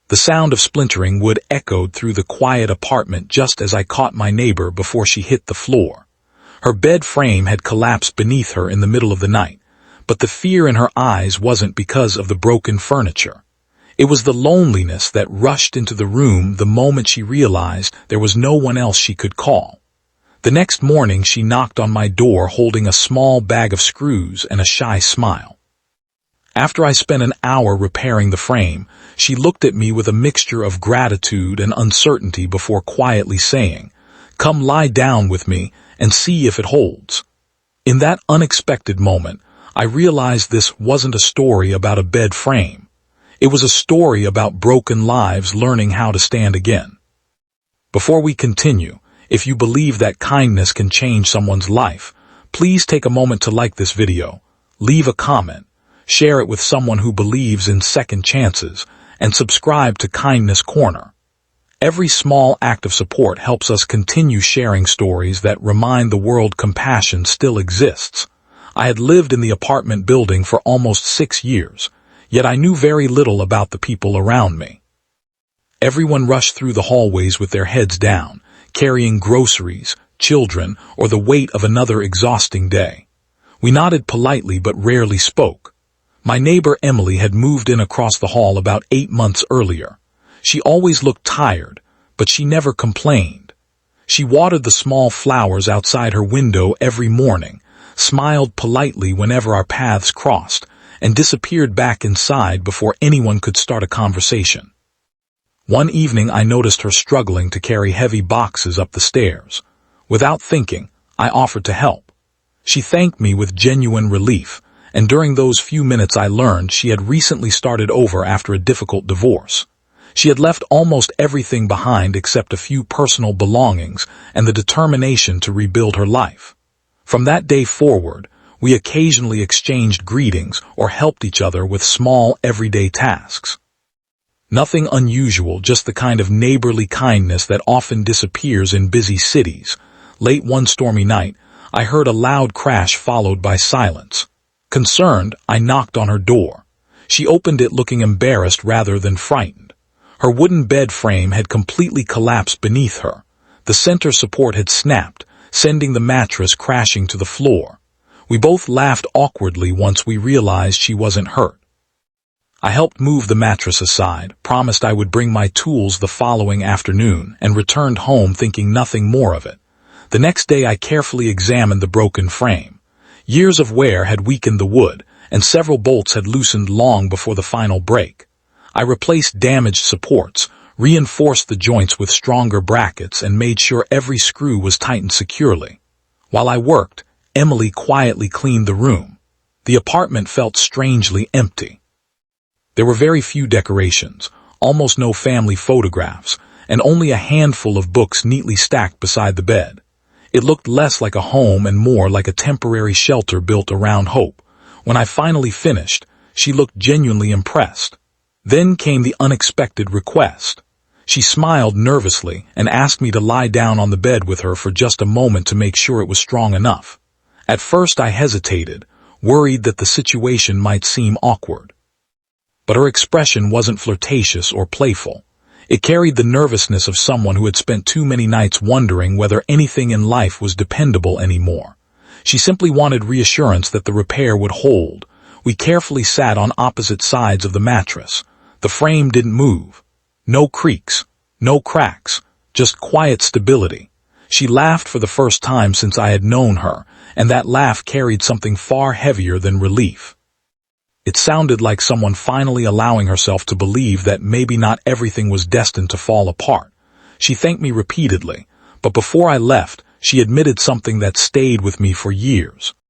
The sound of splintering wood echoed through the quiet apartment just as I caught my neighbor before she hit the floor. Her bed frame had collapsed beneath her in the middle of the night, but the fear in her eyes wasn't because of the broken furniture. It was the loneliness that rushed into the room the moment she realized there was no one else she could call. The next morning she knocked on my door holding a small bag of screws and a shy smile. After I spent an hour repairing the frame, she looked at me with a mixture of gratitude and uncertainty before quietly saying, "Come lie down with me and see if it holds." In that unexpected moment, I realized this wasn't a story about a bed frame. It was a story about broken lives learning how to stand again. Before we continue, if you believe that kindness can change someone's life, please take a moment to like this video, leave a comment, share it with someone who believes in second chances, and subscribe to Kindness Corner. Every small act of support helps us continue sharing stories that remind the world compassion still exists. I had lived in the apartment building for almost 6 years, yet I knew very little about the people around me. Everyone rushed through the hallways with their heads down, carrying groceries, children, or the weight of another exhausting day. We nodded politely but rarely spoke. My neighbor Emily had moved in across the hall about 8 months earlier. She always looked tired, but she never complained. She watered the small flowers outside her window every morning, smiled politely whenever our paths crossed, and disappeared back inside before anyone could start a conversation. One evening I noticed her struggling to carry heavy boxes up the stairs. Without thinking, I offered to help. She thanked me with genuine relief, and during those few minutes I learned she had recently started over after a difficult divorce. She had left almost everything behind except a few personal belongings and the determination to rebuild her life. From that day forward, we occasionally exchanged greetings or helped each other with small, everyday tasks. Nothing unusual, just the kind of neighborly kindness that often disappears in busy cities. Late one stormy night, I heard a loud crash followed by silence. Concerned, I knocked on her door. She opened it looking embarrassed rather than frightened. Her wooden bed frame had completely collapsed beneath her. The center support had snapped, sending the mattress crashing to the floor. We both laughed awkwardly once we realized she wasn't hurt. I helped move the mattress aside, promised I would bring my tools the following afternoon, and returned home thinking nothing more of it. The next day I carefully examined the broken frame. Years of wear had weakened the wood, and several bolts had loosened long before the final break. I replaced damaged supports, reinforced the joints with stronger brackets, and made sure every screw was tightened securely. While I worked, Emily quietly cleaned the room. The apartment felt strangely empty. There were very few decorations, almost no family photographs, and only a handful of books neatly stacked beside the bed. It looked less like a home and more like a temporary shelter built around hope. When I finally finished, she looked genuinely impressed. Then came the unexpected request. She smiled nervously and asked me to lie down on the bed with her for just a moment to make sure it was strong enough. At first I hesitated, worried that the situation might seem awkward. But her expression wasn't flirtatious or playful. It carried the nervousness of someone who had spent too many nights wondering whether anything in life was dependable anymore. She simply wanted reassurance that the repair would hold. We carefully sat on opposite sides of the mattress. The frame didn't move. No creaks, no cracks, just quiet stability. She laughed for the first time since I had known her, and that laugh carried something far heavier than relief. It sounded like someone finally allowing herself to believe that maybe not everything was destined to fall apart. She thanked me repeatedly, but before I left, she admitted something that stayed with me for years.